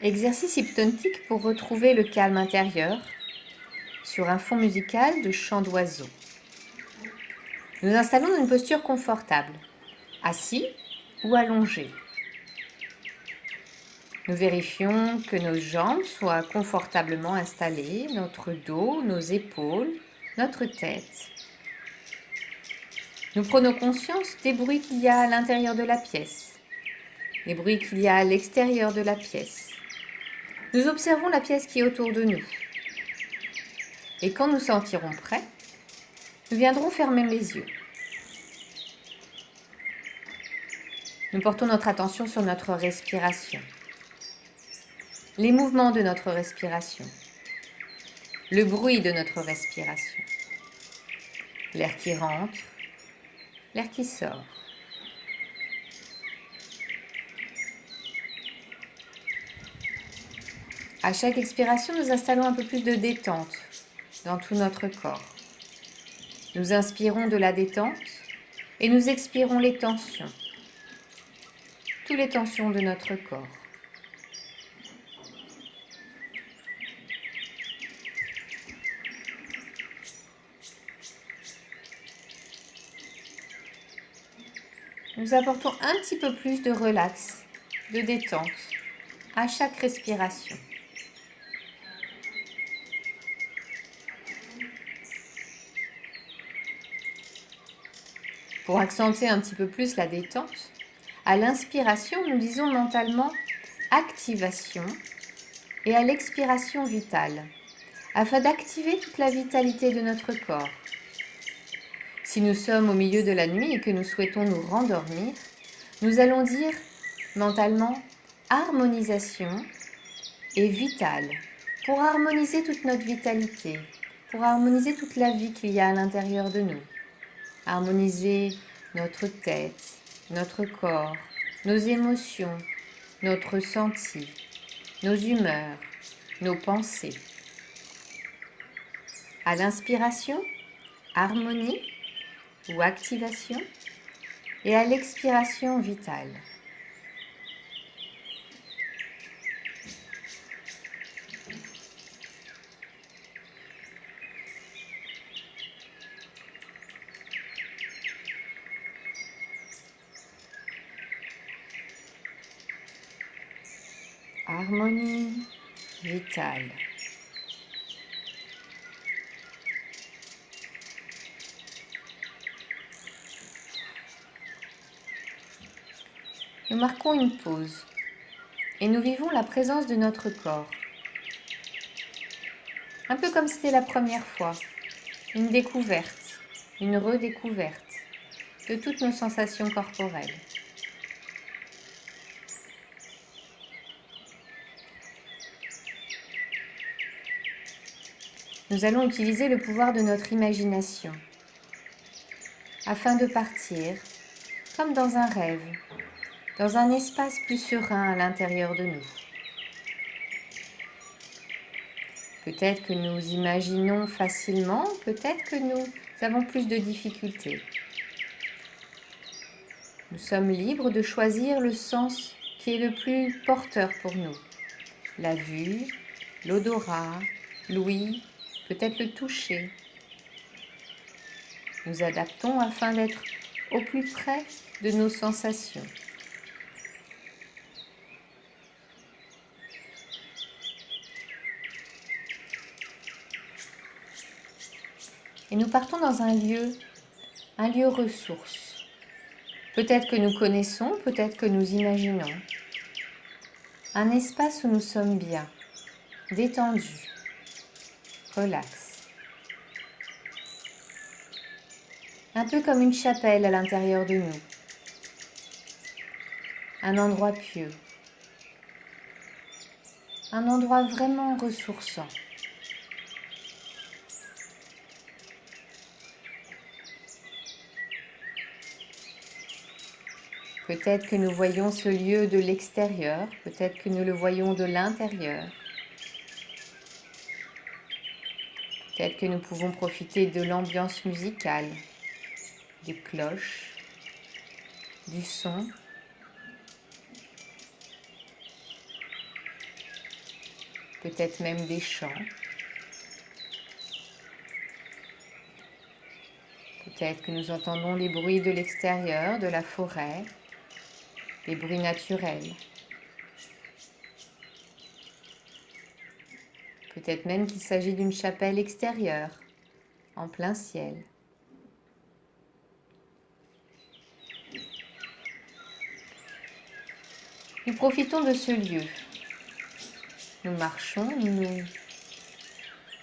Exercice hypnotique pour retrouver le calme intérieur sur un fond musical de chant d'oiseaux. Nous installons dans une posture confortable, assis ou allongé. Nous vérifions que nos jambes soient confortablement installées, notre dos, nos épaules, notre tête. Nous prenons conscience des bruits qu'il y a à l'intérieur de la pièce, les bruits qu'il y a à l'extérieur de la pièce. Nous observons la pièce qui est autour de nous. Et quand nous sentirons prêts, nous viendrons fermer les yeux. Nous portons notre attention sur notre respiration, les mouvements de notre respiration, le bruit de notre respiration, l'air qui rentre, l'air qui sort. À chaque expiration, nous installons un peu plus de détente dans tout notre corps. Nous inspirons de la détente et nous expirons les tensions, toutes les tensions de notre corps. Nous apportons un petit peu plus de relax, de détente à chaque respiration. Pour accentuer un petit peu plus la détente, à l'inspiration, nous disons mentalement activation et à l'expiration vitale, afin d'activer toute la vitalité de notre corps. Si nous sommes au milieu de la nuit et que nous souhaitons nous rendormir, nous allons dire mentalement harmonisation et vitale, pour harmoniser toute notre vitalité, pour harmoniser toute la vie qu'il y a à l'intérieur de nous. Harmoniser notre tête, notre corps, nos émotions, notre ressenti, nos humeurs, nos pensées. À l'inspiration, harmonie ou activation, et à l'expiration, vitale. Harmonie vitale. Nous marquons une pause et nous vivons la présence de notre corps. Un peu comme si c'était la première fois, une découverte, une redécouverte de toutes nos sensations corporelles. Nous allons utiliser le pouvoir de notre imagination afin de partir comme dans un rêve, dans un espace plus serein à l'intérieur de nous. Peut-être que nous imaginons facilement, peut-être que nous avons plus de difficultés. Nous sommes libres de choisir le sens qui est le plus porteur pour nous. La vue, l'odorat, l'ouïe, peut-être le toucher. Nous adaptons afin d'être au plus près de nos sensations. Et nous partons dans un lieu ressource. Peut-être que nous connaissons, peut-être que nous imaginons. Un espace où nous sommes bien, détendus, relax. Un peu comme une chapelle à l'intérieur de nous. Un endroit pieux. Un endroit vraiment ressourçant. Peut-être que nous voyons ce lieu de l'extérieur, peut-être que nous le voyons de l'intérieur. Peut-être que nous pouvons profiter de l'ambiance musicale, des cloches, du son. peut-être même des chants. Peut-être que nous entendons les bruits de l'extérieur, de la forêt, des bruits naturels. Peut-être même qu'il s'agit d'une chapelle extérieure, en plein ciel. Nous profitons de ce lieu. Nous marchons,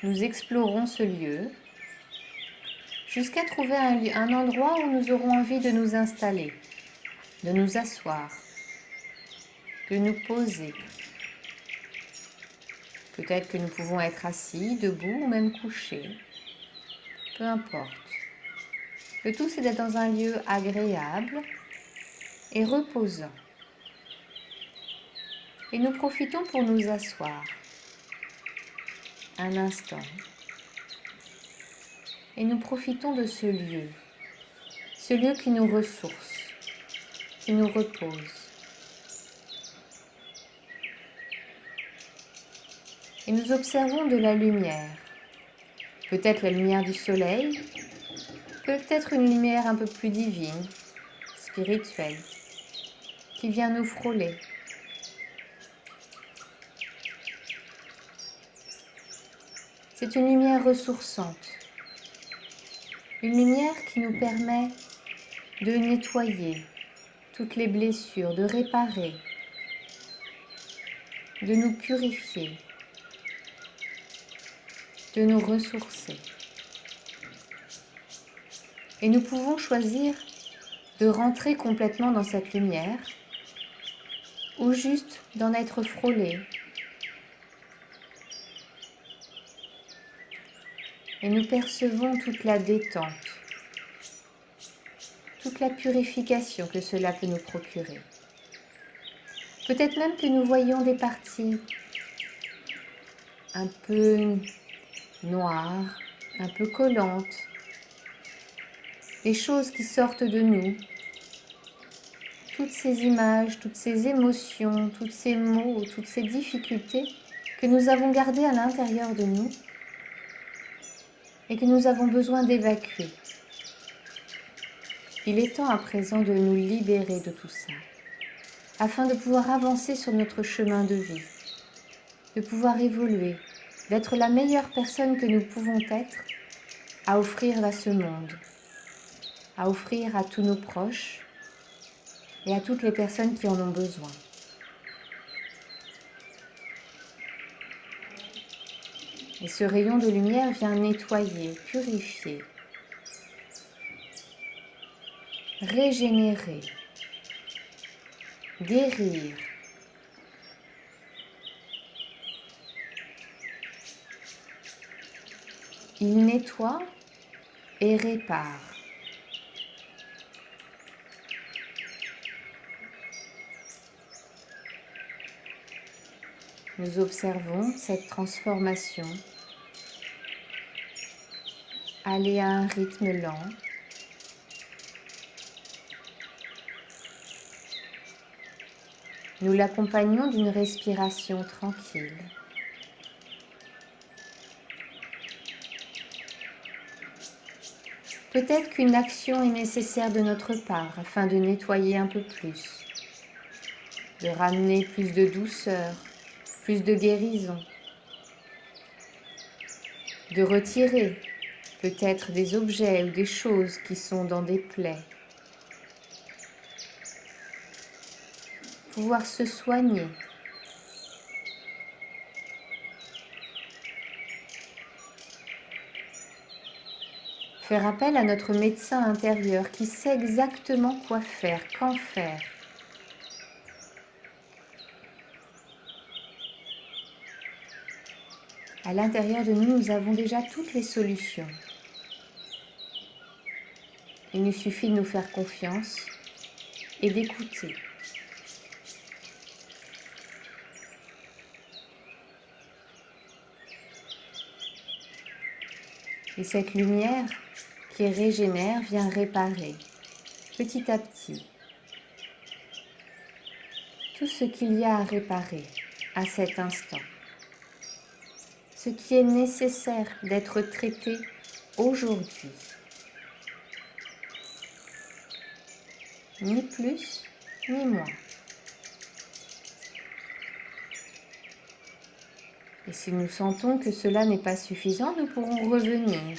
nous explorons ce lieu jusqu'à trouver un endroit où nous aurons envie de nous installer, de nous asseoir, de nous poser. Peut-être que nous pouvons être assis, debout ou même couchés. Peu importe. Le tout, c'est d'être dans un lieu agréable et reposant. Et nous profitons pour nous asseoir un instant. Et nous profitons de ce lieu qui nous ressource, qui nous repose. Et nous observons de la lumière, peut-être la lumière du soleil, peut-être une lumière un peu plus divine, spirituelle, qui vient nous frôler. C'est une lumière ressourçante, une lumière qui nous permet de nettoyer toutes les blessures, de réparer, de nous purifier, de nous ressourcer. Et nous pouvons choisir de rentrer complètement dans cette lumière ou juste d'en être frôlés. Et nous percevons toute la détente, toute la purification que cela peut nous procurer. Peut-être même que nous voyons des parties un peu noires, un peu collantes, des choses qui sortent de nous, toutes ces images, toutes ces émotions, tous ces mots, toutes ces difficultés que nous avons gardées à l'intérieur de nous et que nous avons besoin d'évacuer. Il est temps à présent de nous libérer de tout ça, afin de pouvoir avancer sur notre chemin de vie, de pouvoir évoluer, d'être la meilleure personne que nous pouvons être à offrir à ce monde, à offrir à tous nos proches et à toutes les personnes qui en ont besoin. Et ce rayon de lumière vient nettoyer, purifier, régénérer, guérir. Il nettoie et répare. Nous observons cette transformation aller à un rythme lent. Nous l'accompagnons d'une respiration tranquille. Peut-être qu'une action est nécessaire de notre part afin de nettoyer un peu plus, de ramener plus de douceur, plus de guérison, de retirer peut-être des objets ou des choses qui sont dans des plaies. Pouvoir se soigner. Faire appel à notre médecin intérieur qui sait exactement quoi faire, quand faire. À l'intérieur de nous, nous avons déjà toutes les solutions. Il nous suffit de nous faire confiance et d'écouter. Et cette lumière qui régénère vient réparer petit à petit tout ce qu'il y a à réparer à cet instant. ce qui est nécessaire d'être traité aujourd'hui. Ni plus, ni moins. Et si nous sentons que cela n'est pas suffisant, nous pourrons revenir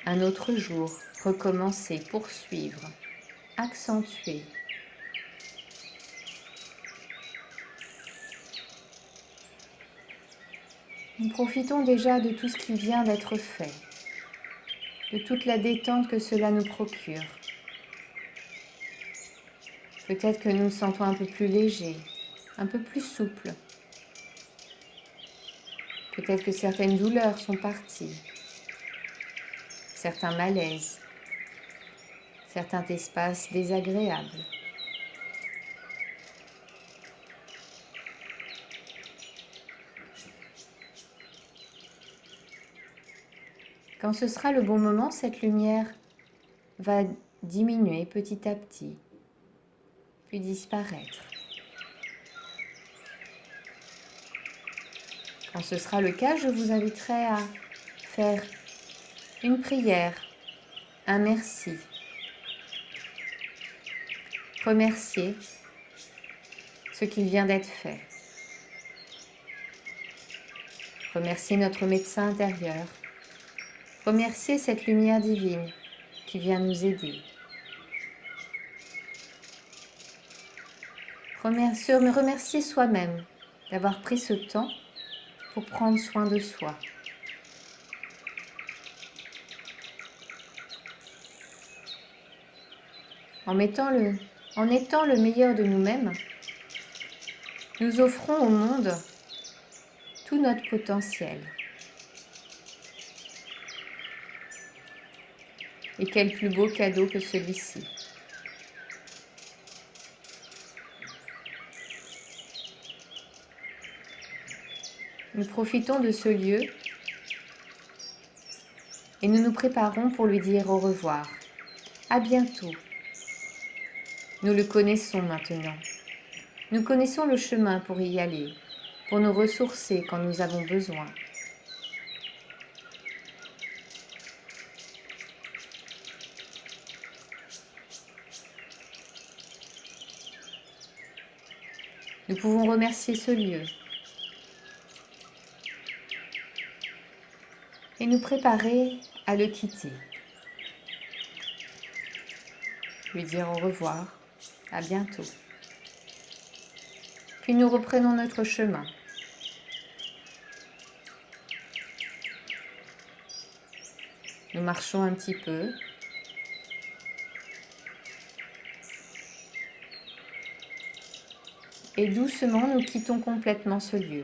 un autre jour, recommencer, poursuivre, accentuer. Nous profitons déjà de tout ce qui vient d'être fait, de toute la détente que cela nous procure. Peut-être que nous nous sentons un peu plus légers, un peu plus souples. Peut-être que certaines douleurs sont parties, certains malaises, certains espaces désagréables. Quand ce sera le bon moment, cette lumière va diminuer petit à petit, puis disparaître. Quand ce sera le cas, je vous inviterai à faire une prière, un merci. Remercier ce qui vient d'être fait. Remercier notre médecin intérieur. Remercier cette lumière divine qui vient nous aider. Remercier soi-même d'avoir pris ce temps pour prendre soin de soi. En étant le meilleur de nous-mêmes, nous offrons au monde tout notre potentiel. Et quel plus beau cadeau que celui-ci. Nous profitons de ce lieu et nous nous préparons pour lui dire au revoir. À bientôt. Nous le connaissons maintenant. Nous connaissons le chemin pour y aller, pour nous ressourcer quand nous avons besoin. Nous pouvons remercier ce lieu et nous préparer à le quitter. Lui dire au revoir, à bientôt. Puis nous reprenons notre chemin. Nous marchons un petit peu. Et doucement, nous quittons complètement ce lieu.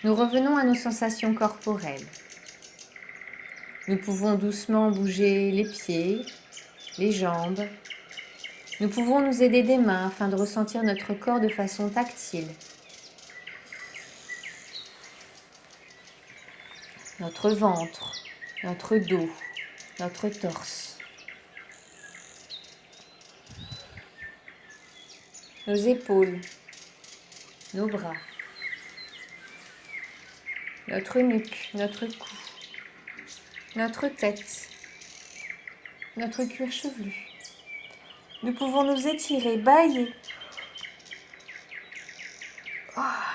Nous revenons à nos sensations corporelles. Nous pouvons doucement bouger les pieds, les jambes. Nous pouvons nous aider des mains afin de ressentir notre corps de façon tactile. Notre ventre, notre dos, notre torse. Nos épaules, nos bras, notre nuque, notre cou, notre tête, notre cuir chevelu. Nous pouvons nous étirer, bâiller,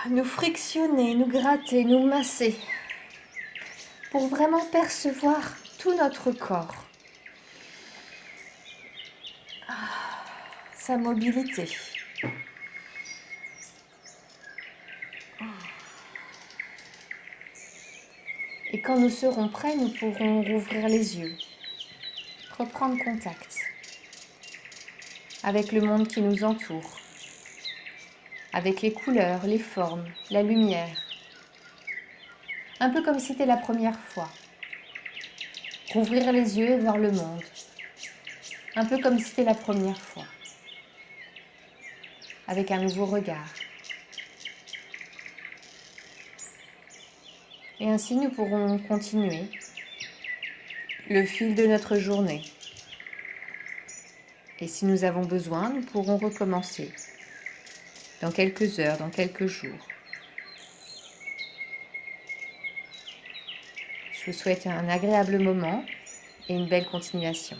nous frictionner, nous gratter, nous masser, pour vraiment percevoir tout notre corps, sa mobilité. Et quand nous serons prêts, nous pourrons rouvrir les yeux, reprendre contact avec le monde qui nous entoure, avec les couleurs, les formes, la lumière. Un peu comme si c'était la première fois. Rouvrir les yeux et voir le monde. Un peu comme si c'était la première fois. Avec un nouveau regard. Et ainsi, nous pourrons continuer le fil de notre journée. Et si nous avons besoin, nous pourrons recommencer dans quelques heures, dans quelques jours. Je vous souhaite un agréable moment et une belle continuation.